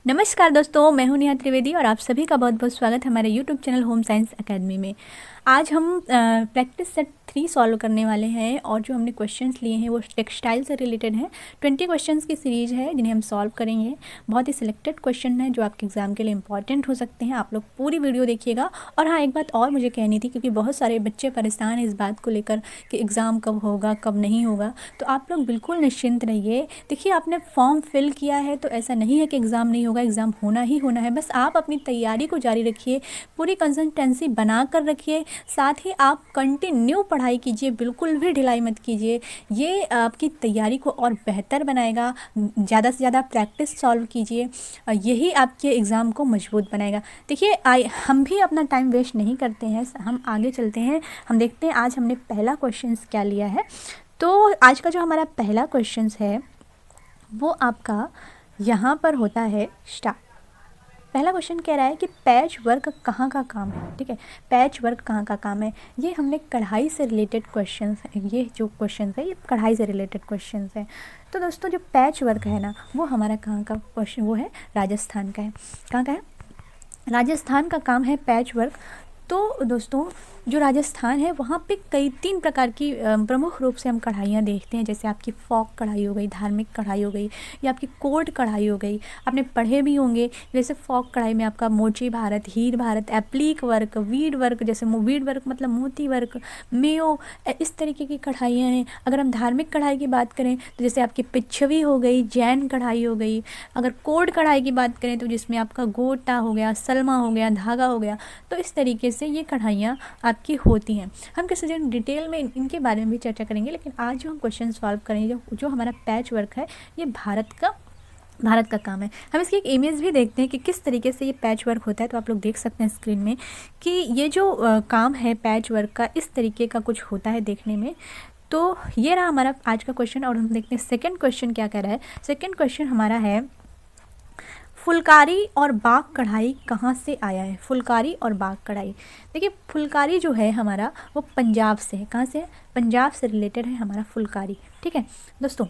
नमस्कार दोस्तों, मैं हूं नेहा त्रिवेदी और आप सभी का बहुत बहुत स्वागत है हमारे YouTube channel home science academy में। आज हम प्रैक्टिस सेट 3 सॉल्व करने वाले हैं और जो हमने क्वेश्चंस लिए हैं वो टेक्सटाइल से रिलेटेड हैं। 20 क्वेश्चंस की सीरीज़ है जिन्हें हम सॉल्व करेंगे। बहुत ही सिलेक्टेड क्वेश्चन हैं जो आपके एग्ज़ाम के लिए इंपॉर्टेंट हो सकते हैं। आप लोग पूरी वीडियो देखिएगा। और हाँ, एक बात और मुझे कहनी थी, क्योंकि बहुत सारे बच्चे परेशान हैं इस बात को लेकर कि एग्ज़ाम कब होगा कब नहीं होगा। तो आप लोग बिल्कुल निश्चिंत रहिए। देखिए, आपने फॉर्म फिल किया है तो ऐसा नहीं है कि एग्ज़ाम नहीं होगा, एग्ज़ाम होना ही होना है। बस आप अपनी तैयारी को जारी रखिए, पूरी कंसिस्टेंसी बना कर रखिए। साथ ही आप कंटिन्यू पढ़ाई कीजिए, बिल्कुल भी ढिलाई मत कीजिए। ये आपकी तैयारी को और बेहतर बनाएगा। ज़्यादा से ज़्यादा प्रैक्टिस सॉल्व कीजिए, यही आपके एग्ज़ाम को मजबूत बनाएगा। देखिए, हम भी अपना टाइम वेस्ट नहीं करते हैं, हम आगे चलते हैं। हम देखते हैं आज हमने पहला क्वेश्चन क्या लिया है। तो आज का जो हमारा पहला क्वेश्चन है वो आपका यहाँ पर होता है स्टार्ट। पहला क्वेश्चन कह रहा है कि पैच वर्क कहाँ का काम है। ठीक है, पैच वर्क कहाँ का काम है। ये हमने कढ़ाई से रिलेटेड क्वेश्चंस हैं। ये जो क्वेश्चन है ये कढ़ाई से रिलेटेड क्वेश्चंस हैं। तो दोस्तों, जो पैच वर्क है ना, वो हमारा कहाँ का क्वेश्चन, वो है राजस्थान का है। कहाँ का है? राजस्थान का काम है पैच वर्क। तो दोस्तों, जो राजस्थान है वहाँ पे कई 3 प्रकार की प्रमुख रूप से हम कढ़ाइयाँ देखते हैं। जैसे आपकी फॉक कढ़ाई हो गई, धार्मिक कढ़ाई हो गई, या आपकी कोट कढ़ाई हो गई। आपने पढ़े भी होंगे। जैसे फॉक कढ़ाई में आपका मोची भारत, हीर भारत, एप्लीक वर्क, वीड वर्क, जैसे वीड वर्क मतलब मोती वर्क, मेयो, इस तरीके की कढ़ाइयाँ हैं। अगर हम धार्मिक कढ़ाई की बात करें तो जैसे आपकी पिच्छवी हो गई, जैन कढ़ाई हो गई। अगर कोट कढ़ाई की बात करें तो जिसमें आपका गोटा हो गया, सलमा हो गया, धागा हो गया। तो इस तरीके से ये कढ़ाइयाँ आपकी होती हैं। हम किसी दिन डिटेल में इनके बारे में भी चर्चा करेंगे, लेकिन आज जो हम क्वेश्चन सॉल्व करेंगे, जो हमारा पैच वर्क है, ये भारत का काम है। हम इसकी एक इमेज भी देखते हैं कि किस तरीके से ये पैच वर्क होता है। तो आप लोग देख सकते हैं स्क्रीन में कि ये जो काम है पैच वर्क का, इस तरीके का कुछ होता है देखने में। तो ये रहा हमारा आज का क्वेश्चन। और हम देखते हैं सेकेंड क्वेश्चन क्या कह रहा है। सेकेंड क्वेश्चन हमारा है, फुलकारी और बाग कढ़ाई कहाँ से आया है। फुलकारी और बाग कढ़ाई। देखिए, फुलकारी जो है हमारा वो पंजाब से है। कहाँ से है? पंजाब से रिलेटेड है हमारा फुलकारी। ठीक है दोस्तों,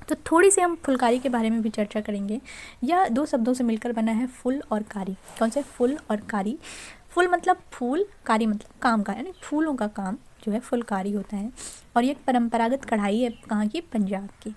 तो थोड़ी सी हम फुलकारी के बारे में भी चर्चा करेंगे। यह 2 शब्दों से मिलकर बना है, फुल और कारी। कौन से? फुल और कारी। फुल मतलब फूल, कारी मतलब काम का, यानी फूलों का काम जो है फुलकारी होता है। और ये एक परंपरागत कढ़ाई है। कहाँ की? पंजाब की।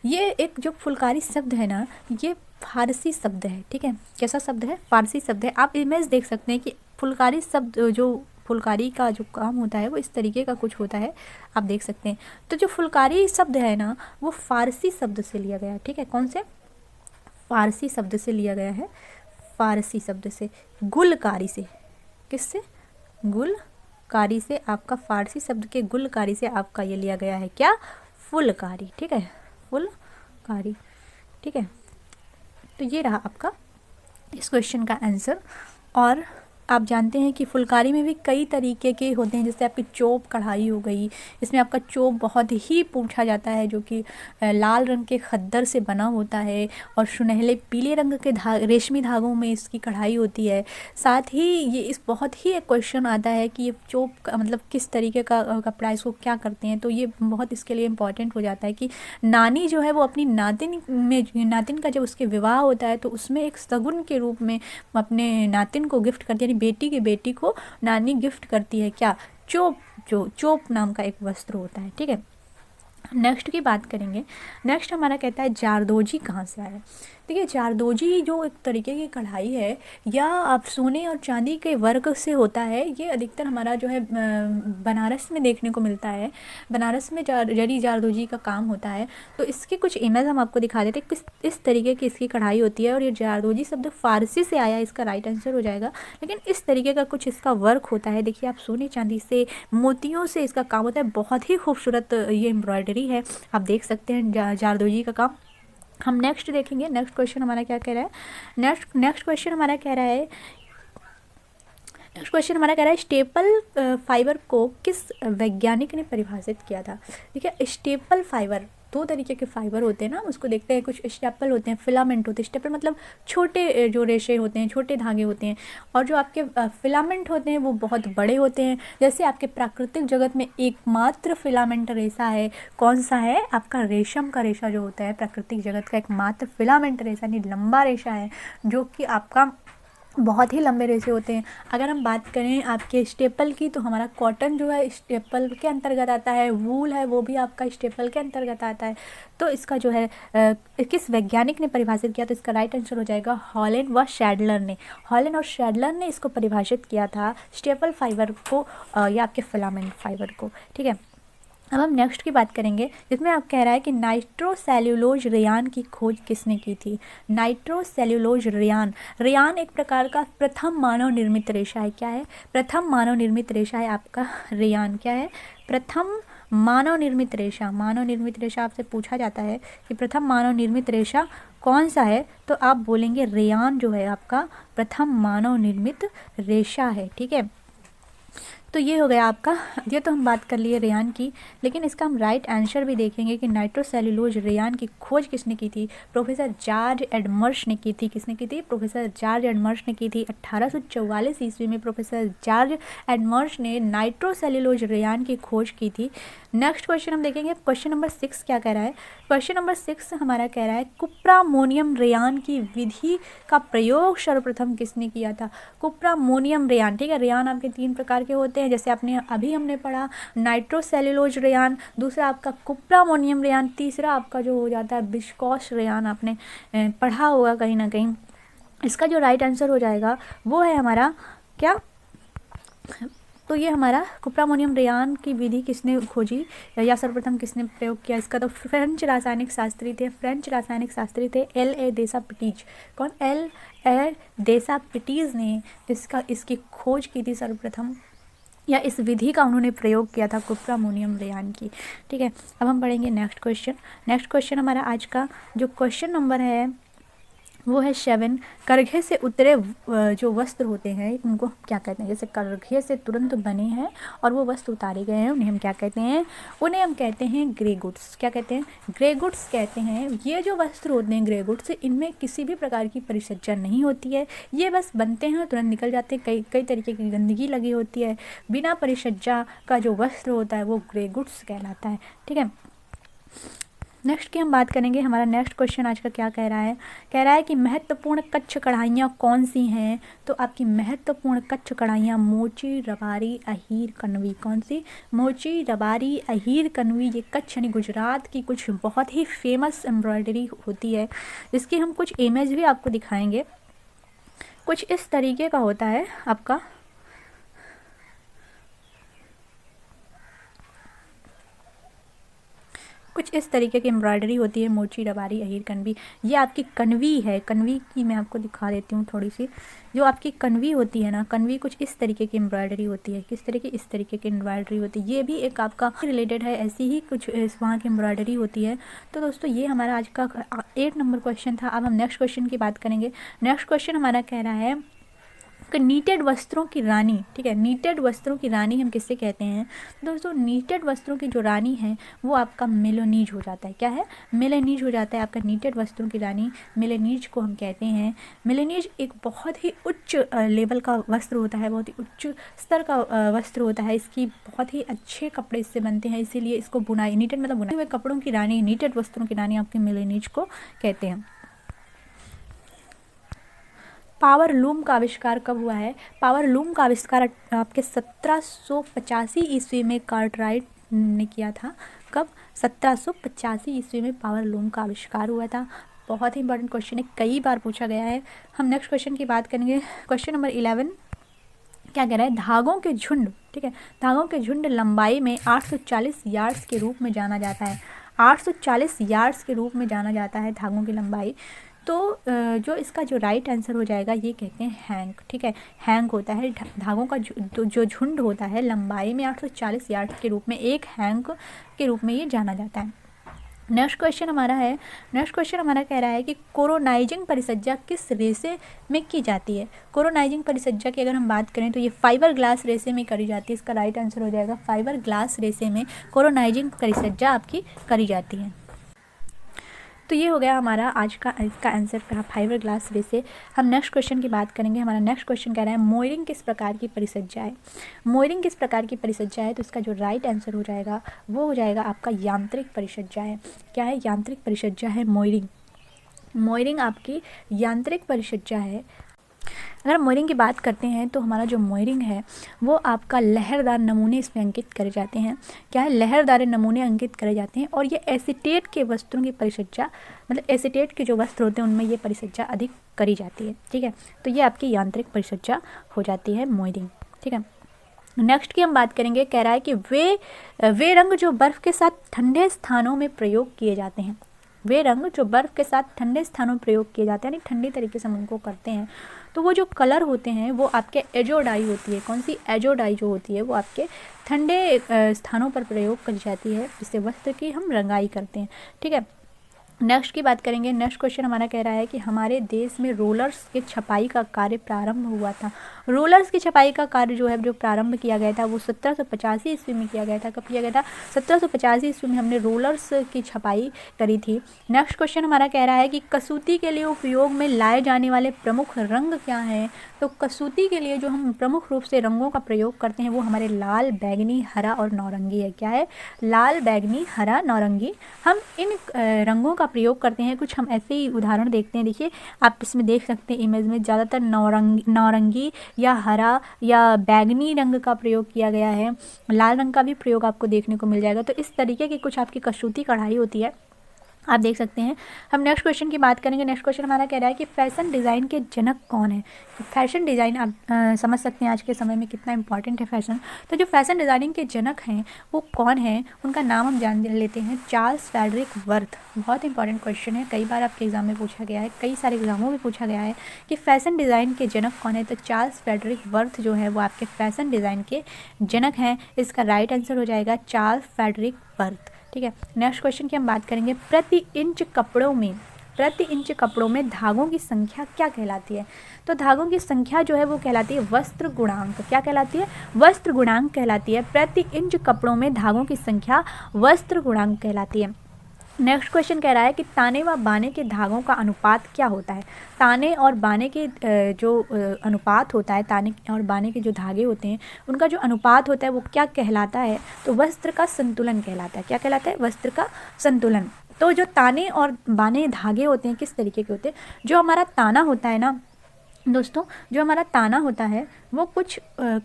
ये एक जो फुलकारी शब्द है ना, ये फारसी शब्द है। ठीक है, कैसा शब्द है? फारसी शब्द है। आप इमेज देख सकते हैं कि फुलकारी शब्द, जो फुलकारी का जो काम होता है वो इस तरीके का कुछ होता है, आप देख सकते हैं। तो जो फुलकारी शब्द है ना, वो फारसी शब्द से लिया गया है। ठीक है, कौन से? फारसी शब्द से लिया गया है। फारसी शब्द से, गुलकारी से। किससे? गुलकारी से। आपका फारसी शब्द के गुलकारी से आपका ये लिया गया है क्या? फुलकारी। ठीक है, फुलकारी। ठीक है, तो ये रहा आपका इस क्वेश्चन का आंसर। और आप जानते हैं कि फुलकारी में भी कई तरीके के होते हैं। जैसे आपकी चोप कढ़ाई हो गई, इसमें आपका चोप बहुत ही पूछा जाता है, जो कि लाल रंग के खद्दर से बना होता है और सुनहले पीले रंग के रेशमी धागों में इसकी कढ़ाई होती है। साथ ही ये इस बहुत ही एक क्वेश्चन आता है कि ये चोप का मतलब किस तरीके का कपड़ा, इसको क्या करते हैं। तो ये बहुत इसके लिए इम्पॉर्टेंट हो जाता है कि नानी जो है वो अपनी नातिन का जब उसके विवाह होता है तो उसमें एक शगुन के रूप में अपने नातिन को गिफ्ट करती है, यानी बेटी को नानी गिफ्ट करती है क्या? चोप। जो चोप नाम का एक वस्त्र होता है। ठीक है, नेक्स्ट की बात करेंगे। नेक्स्ट हमारा कहता है जारदोजी कहाँ से आया। देखिए, जारदोजी जो एक तरीके की कढ़ाई है, या आप सोने और चांदी के वर्क से होता है। ये अधिकतर हमारा जो है बनारस में देखने को मिलता है। बनारस में जरी जारदोजी का काम होता है। तो इसकी कुछ इमेज हम आपको दिखा देते हैं किस इस तरीके की इसकी कढ़ाई होती है। और ये जारदोजी शब्द फारसी से आया, इसका राइट आंसर हो जाएगा। लेकिन इस तरीके का कुछ इसका वर्क होता है। देखिए, आप सोने चांदी से, मोतियों से इसका काम होता है। बहुत ही खूबसूरत ये एम्ब्रॉयडरी है, आप देख सकते हैं जारदोजी का काम। हम नेक्स्ट देखेंगे। नेक्स्ट क्वेश्चन हमारा क्या कह रहा है। नेक्स्ट क्वेश्चन हमारा कह रहा है, स्टेपल फाइबर को किस वैज्ञानिक ने परिभाषित किया था। ठीक है, स्टेपल फाइबर, दो तरीके के फाइबर होते हैं ना, उसको देखते हैं। कुछ स्टेपल होते हैं, फिलामेंट होते हैं। स्टेपल मतलब छोटे जो रेशे होते हैं, छोटे धागे होते हैं, और जो आपके फिलामेंट होते हैं वो बहुत बड़े होते हैं। जैसे आपके प्राकृतिक जगत में एकमात्र फिलामेंट रेशा है, कौन सा है? आपका रेशम का रेशा जो होता है, प्राकृतिक जगत का एकमात्र फिलामेंट रेशा यानी लंबा रेशा है, जो कि आपका बहुत ही लंबे रेशे होते हैं। अगर हम बात करें आपके स्टेपल की, तो हमारा कॉटन जो है स्टेपल के अंतर्गत आता है, वूल है वो भी आपका स्टेपल के अंतर्गत आता है। तो इसका जो है किस वैज्ञानिक ने परिभाषित किया? तो इसका राइट आंसर हो जाएगा हॉलन व शैडलर ने। हॉलन और शैडलर ने इसको परिभाषित किया था, स्टेपल फाइबर को या आपके फिलामेंट फाइबर को। ठीक है, अब हम नेक्स्ट की बात करेंगे, जिसमें आप कह रहा है कि नाइट्रोसेल्यूलोज रेयान की खोज किसने की थी? Nitrocellulose Ryan. रेयान एक प्रकार का प्रथम मानव निर्मित रेशा है। क्या है? प्रथम मानव निर्मित रेशा है आपका रेयान। क्या है? प्रथम मानव निर्मित रेशा। मानव निर्मित रेशा आपसे पूछा जाता है कि प्रथम मानव निर्मित रेशा कौन सा है, तो आप बोलेंगे रेयान जो है आपका प्रथम मानव निर्मित रेशा है। ठीक है, तो ये हो गया आपका। ये तो हम बात कर लिए रेयान की, लेकिन इसका हम राइट आंसर भी देखेंगे कि नाइट्रोसेल्यूलोज रेयान की खोज किसने की थी? प्रोफेसर जॉर्ज एडमर्श ने की थी। किसने की थी? प्रोफेसर जॉर्ज एडमर्श ने की थी। 1844 ईस्वी में प्रोफेसर जॉर्ज एडमर्श ने नाइट्रोसेल्यूलोज रेयान की खोज की थी। नेक्स्ट क्वेश्चन हम देखेंगे, क्वेश्चन नंबर 6 क्या कह रहा है? क्वेश्चन नंबर 6 हमारा कह रहा है कुप्रामोनियम रेयान की विधि का प्रयोग सर्वप्रथम किसने किया था? कुप्रामोनियम रेयान। ठीक है, रेयान आपके 3 प्रकार के होते हैं, जैसे हमने पढ़ा नाइट्रोसेल्यूलोज रेयान, दूसरा आपका कुप्रामोनियम रेयान, तीसरा आपका जो हो जाता है विस्कोस रेयान। आपने पढ़ा होगा कहीं ना कहीं। इसका जो राइट आंसर हो जाएगा वो है हमारा क्या? तो ये हमारा कुप्रामोनियम रेयान की विधि किसने खोजी या सर्वप्रथम किसने प्रयोग किया? इसका तो फ्रेंच रासायनिक शास्त्री थे L.A. देसापिटीज। कौन? L.A. देसापिटीज ने इसकी खोज की थी सर्वप्रथम, या इस विधि का उन्होंने प्रयोग किया था कुप्रामोनियम रेयान की। ठीक है, अब हम पढ़ेंगे नेक्स्ट क्वेश्चन। नेक्स्ट क्वेश्चन हमारा आज का जो क्वेश्चन नंबर है वो है 7। करघे से उतरे जो वस्त्र होते हैं उनको क्या कहते हैं? जैसे करघे से तुरंत बने हैं और वो वस्त्र उतारे गए हैं, उन्हें हम क्या कहते हैं? उन्हें हम कहते हैं ग्रे गुड्स। क्या कहते हैं? ग्रे गुड्स कहते हैं। ये जो वस्त्र होते हैं ग्रे गुड्स, इनमें किसी भी प्रकार की परिसज्जा नहीं होती है, ये बस बनते हैं और तुरंत निकल जाते हैं। कई तरीके की गंदगी लगी होती है। बिना परिसज्जा का जो वस्त्र होता है वो ग्रे गुड्स कहलाता है। ठीक है, नेक्स्ट की हम बात करेंगे। हमारा नेक्स्ट क्वेश्चन आज का क्या कह रहा है? कह रहा है कि महत्वपूर्ण कच्छ कढ़ाइयाँ कौन सी हैं? तो आपकी महत्वपूर्ण कच्छ कढ़ाइयाँ मोची, रबारी, अहीर, कनवी। कौन सी? मोची, रबारी, अहीर, कनवी। ये कच्छ यानी गुजरात की कुछ बहुत ही फेमस एम्ब्रॉयडरी होती है, जिसकी हम कुछ इमेज भी आपको दिखाएंगे। कुछ इस तरीके का होता है आपका, कुछ इस तरीके की एम्ब्रॉयडरी होती है, मोची, रबारी, अहीर, कनवी। ये आपकी कनवी है। कनवी की मैं आपको दिखा देती हूँ थोड़ी सी। जो आपकी कनवी होती है ना, कनवी कुछ इस तरीके की एम्ब्रॉयडरी होती है। किस तरीके? इस तरीके की एम्ब्रॉयडरी होती है। ये भी एक आपका रिलेटेड है, ऐसी ही कुछ वहाँ की एम्ब्रॉयडरी होती है। तो दोस्तों ये हमारा आज का 8 नंबर क्वेश्चन था। अब हम नेक्स्ट क्वेश्चन की बात करेंगे। नेक्स्ट क्वेश्चन हमारा कह रहा है कि नीटेड वस्त्रों की रानी। ठीक है, नीटेड वस्त्रों की रानी हम किससे कहते हैं? दोस्तों नीटेड वस्त्रों की जो रानी है वो आपका मेलेनीज हो जाता है। क्या है? मेलेनीज हो जाता है आपका। नीटेड वस्त्रों की रानी मेलेनीज को हम कहते हैं। मेलेनीज एक बहुत ही उच्च लेवल का वस्त्र होता है, बहुत ही उच्च स्तर का वस्त्र होता है। इसकी बहुत ही अच्छे कपड़े इससे बनते हैं, इसीलिए इसको बुनाई, नीटेड मतलब बुनाई हुए कपड़ों की रानी, नीटेड वस्त्रों की रानी आपकी मेलेनीज को कहते हैं। पावर लूम का आविष्कार कब हुआ है? पावर लूम का आविष्कार आपके 1785 ईस्वी में कार्टराइट ने किया था। कब? 1785 ईस्वी में पावर लूम का आविष्कार हुआ था। बहुत ही इंपॉर्टेंट क्वेश्चन है, कई बार पूछा गया है। हम नेक्स्ट क्वेश्चन की बात करेंगे। क्वेश्चन नंबर 11 क्या कह रहा है? धागों के झुंड। ठीक है, धागों के झुंड लंबाई में 840 यार्ड्स के रूप में जाना जाता है। 840 यार्ड्स के रूप में जाना जाता है धागों की लंबाई। तो जो इसका जो राइट आंसर हो जाएगा ये कहते हैं हैंक। ठीक है, हैंक होता है धागों का जो झुंड होता है, लंबाई में 840 यार्ड के रूप में एक हैंक के रूप में ये जाना जाता है। नेक्स्ट क्वेश्चन हमारा है, नेक्स्ट क्वेश्चन हमारा कह रहा है कि कोरोनाइजिंग परिसज्जा किस रेशे में की जाती है? कोरोनाइजिंग परिसज्जा की अगर हम बात करें तो ये फाइबर ग्लास रेशे में करी जाती है। इसका राइट आंसर हो जाएगा फाइबर ग्लास रेशे में कोरोनाइजिंग परिसज्जा आपकी करी जाती है। तो ये हो गया हमारा आज का इसका आंसर का फाइबर ग्लास रे से। हम नेक्स्ट क्वेश्चन की बात करेंगे। हमारा नेक्स्ट क्वेश्चन कह रहा है मोयरिंग किस प्रकार की परिसज्जा है। मोयरिंग किस प्रकार की परिसज्जा है, तो इसका जो राइट आंसर हो जाएगा वो हो जाएगा आपका यांत्रिक परिसज्जा है। क्या है? यांत्रिक परिसज्जा है मोयरिंग। मोयरिंग आपकी यांत्रिक परिसज्जा है। अगर मोयरिंग की बात करते हैं तो हमारा जो मोयरिंग है वो आपका लहरदार नमूने इसमें अंकित करे जाते हैं। क्या है? लहरदार नमूने अंकित करे जाते हैं और ये एसीटेट के वस्त्रों की परिसज्जा, मतलब एसीटेट के जो वस्त्र होते हैं उनमें ये परिसज्जा अधिक करी जाती है। ठीक है, तो ये आपकी यांत्रिक परिसज्जा हो जाती है मोयरिंग। ठीक है, नेक्स्ट की हम बात करेंगे। कह रहा है कि वे रंग जो बर्फ़ के साथ ठंडे स्थानों में प्रयोग किए जाते हैं। वे रंग जो बर्फ़ के साथ ठंडे स्थानों में प्रयोग किए जाते हैं, यानी ठंडी तरीके से हम उनको करते हैं, तो वो जो कलर होते हैं वो आपके एजोडाई होती है। कौन सी? एजोडाई जो होती है वो आपके ठंडे स्थानों पर प्रयोग की जाती है, जिससे वस्त्र की हम रंगाई करते हैं। ठीक है, नेक्स्ट की बात करेंगे। नेक्स्ट क्वेश्चन हमारा कह रहा है कि हमारे देश में रोलर्स के छपाई का कार्य प्रारंभ हुआ था। रोलर्स की छपाई का कार्य जो है जो प्रारंभ किया गया था वो 1785 ईस्वी में किया गया था। कब किया गया था? 1785 ईस्वी में हमने रोलर्स की छपाई करी थी। नेक्स्ट क्वेश्चन हमारा कह रहा है कि कसूती के लिए उपयोग में लाए जाने वाले प्रमुख रंग क्या हैं। तो कसूती के लिए जो हम प्रमुख रूप से रंगों का प्रयोग करते हैं वो हमारे लाल, बैगनी, हरा और नारंगी है। क्या है? लाल, बैगनी, हरा, नारंगी। हम इन रंगों का प्रयोग करते हैं। कुछ हम ऐसे ही उदाहरण देखते हैं। देखिए, आप इसमें देख सकते हैं इमेज में ज़्यादातर नारंगी या हरा या बैगनी रंग का प्रयोग किया गया है। लाल रंग का भी प्रयोग आपको देखने को मिल जाएगा। तो इस तरीके की कुछ आपकी कसूती कढ़ाई होती है, आप देख सकते हैं। हम नेक्स्ट क्वेश्चन की बात करेंगे। नेक्स्ट क्वेश्चन हमारा कह रहा है कि फैशन डिज़ाइन के जनक कौन है। फैशन डिज़ाइन आप समझ सकते हैं आज के समय में कितना इंपॉर्टेंट है फैशन। तो जो फैशन डिज़ाइनिंग के जनक हैं वो कौन हैं, उनका नाम हम जान लेते हैं। Charles Frederick Worth. बहुत इंपॉर्टेंट क्वेश्चन है, कई बार आपके एग्जाम में पूछा गया है, कई सारे एग्जामों में पूछा गया है कि फैशन डिज़ाइन के जनक कौन है। तो चार्ल्स फ्रेडरिक वर्थ जो है वो आपके फैशन डिज़ाइन के जनक हैं। इसका राइट आंसर हो जाएगा चार्ल्स फ्रेडरिक वर्थ। ठीक है, नेक्स्ट क्वेश्चन की हम बात करेंगे। प्रति इंच कपड़ों में धागों की संख्या क्या कहलाती है। तो धागों की संख्या जो है वो कहलाती है वस्त्र गुणांक। क्या कहलाती है? वस्त्र गुणांक कहलाती है। प्रति इंच कपड़ों में धागों की संख्या वस्त्र गुणांक कहलाती है। नेक्स्ट क्वेश्चन कह रहा है कि ताने व बाने के धागों का अनुपात क्या होता है। ताने और बाने के जो अनुपात होता है, ताने और बाने के जो धागे होते हैं उनका जो अनुपात होता है वो क्या कहलाता है। तो वस्त्र का संतुलन कहलाता है। क्या कहलाता है? वस्त्र का संतुलन। तो जो ताने और बाने धागे होते हैं किस तरीके के होते हैं? जो हमारा ताना होता है ना दोस्तों, जो हमारा ताना होता है वो कुछ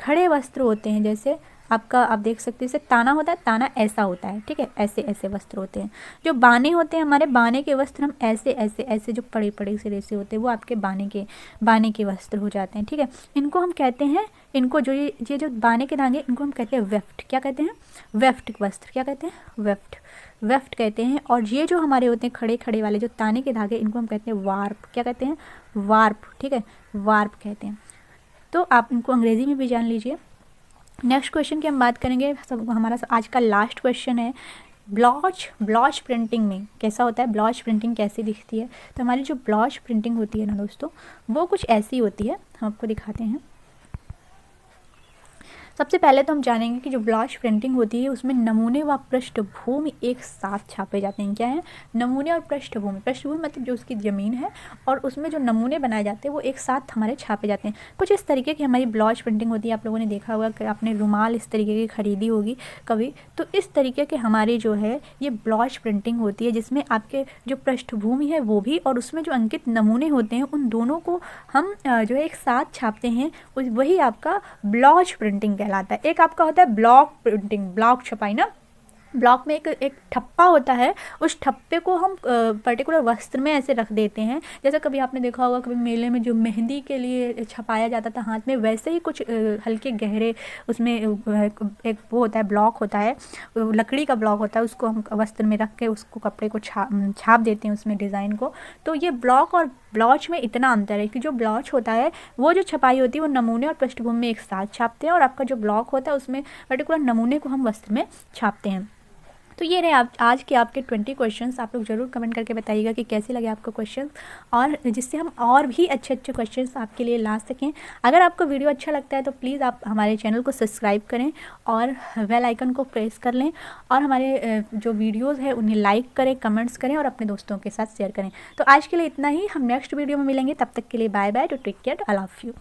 खड़े वस्त्र होते हैं। जैसे आप देख सकते हैं जैसे ताना होता है, ताना ऐसा होता है। ठीक है, ऐसे ऐसे वस्त्र होते हैं। जो बाने होते हैं हमारे, बाने के वस्त्र हम ऐसे ऐसे ऐसे जो पड़े पड़े से रेसे होते हैं वो आपके बाने के वस्त्र हो जाते हैं। ठीक है, इनको हम कहते हैं, इनको जो ये जो बाने के धागे इनको हम कहते हैं वेफ्ट। क्या कहते हैं? वेफ्ट वस्त्र। क्या कहते हैं? वेफ्ट कहते हैं। और ये जो हमारे होते हैं खड़े खड़े वाले जो ताने के धागे इनको हम कहते हैं वार्प। क्या कहते हैं? वार्प। ठीक है, वार्प कहते हैं। तो आप इनको अंग्रेजी में भी जान लीजिए। नेक्स्ट क्वेश्चन की हम बात करेंगे। सब हमारा आज का लास्ट क्वेश्चन है। ब्लॉच प्रिंटिंग में कैसा होता है, ब्लॉच प्रिंटिंग कैसी दिखती है। तो हमारी जो ब्लॉच प्रिंटिंग होती है ना दोस्तों वो कुछ ऐसी होती है, हम आपको दिखाते हैं। सबसे पहले तो हम जानेंगे कि जो ब्लॉच प्रिंटिंग होती है उसमें नमूने व पृष्ठभूमि एक साथ छापे जाते हैं। क्या है? नमूने और पृष्ठभूमि। पृष्ठभूमि मतलब जो उसकी ज़मीन है और उसमें जो नमूने बनाए जाते हैं वो एक साथ हमारे छापे जाते हैं। कुछ इस तरीके की हमारी ब्लॉच प्रिंटिंग होती है। आप लोगों ने देखा होगा कि आपने रुमाल इस तरीके की खरीदी होगी कभी, तो इस तरीके के हमारी जो है ये ब्लॉच प्रिंटिंग होती है, जिसमें आपके जो पृष्ठभूमि है वो भी और उसमें जो अंकित नमूने होते हैं उन दोनों को हम जो है एक साथ छापते हैं। वही आपका ब्लॉच प्रिंटिंग कहलाता है। एक आपका होता है ब्लॉक प्रिंटिंग, ब्लॉक छपाई ना, ब्लॉक में एक ठप्पा होता है, उस ठप्पे को हम पर्टिकुलर वस्त्र में ऐसे रख देते हैं। जैसे कभी आपने देखा होगा कभी मेले में जो मेहंदी के लिए छपाया जाता था हाथ में, वैसे ही कुछ हल्के गहरे उसमें एक वो होता है, ब्लॉक होता है, लकड़ी का ब्लॉक होता है, उसको हम वस्त्र में रख के उसको कपड़े को छाप देते हैं उसमें डिज़ाइन को। तो ये ब्लॉक और ब्लॉच में इतना अंतर है कि जो ब्लॉच होता है वो जो छपाई होती है वो नमूने और पृष्ठभूमि में एक साथ छापते हैं, और आपका जो ब्लॉक होता है उसमें पर्टिकुलर नमूने को हम वस्त्र में छापते हैं। तो ये रहे आज के आपके 20 क्वेश्चंस। आप लोग ज़रूर कमेंट करके बताइएगा कि कैसे लगे आपको क्वेश्चंस, और जिससे हम और भी अच्छे अच्छे क्वेश्चंस आपके लिए ला सकें। अगर आपको वीडियो अच्छा लगता है तो प्लीज़ आप हमारे चैनल को सब्सक्राइब करें और बेल आइकन को प्रेस कर लें, और हमारे जो वीडियोज़ है उन्हें लाइक करें, कमेंट्स करें और अपने दोस्तों के साथ शेयर करें। तो आज के लिए इतना ही, हम नेक्स्ट वीडियो में मिलेंगे। तब तक के लिए bye bye, to take care, I love you.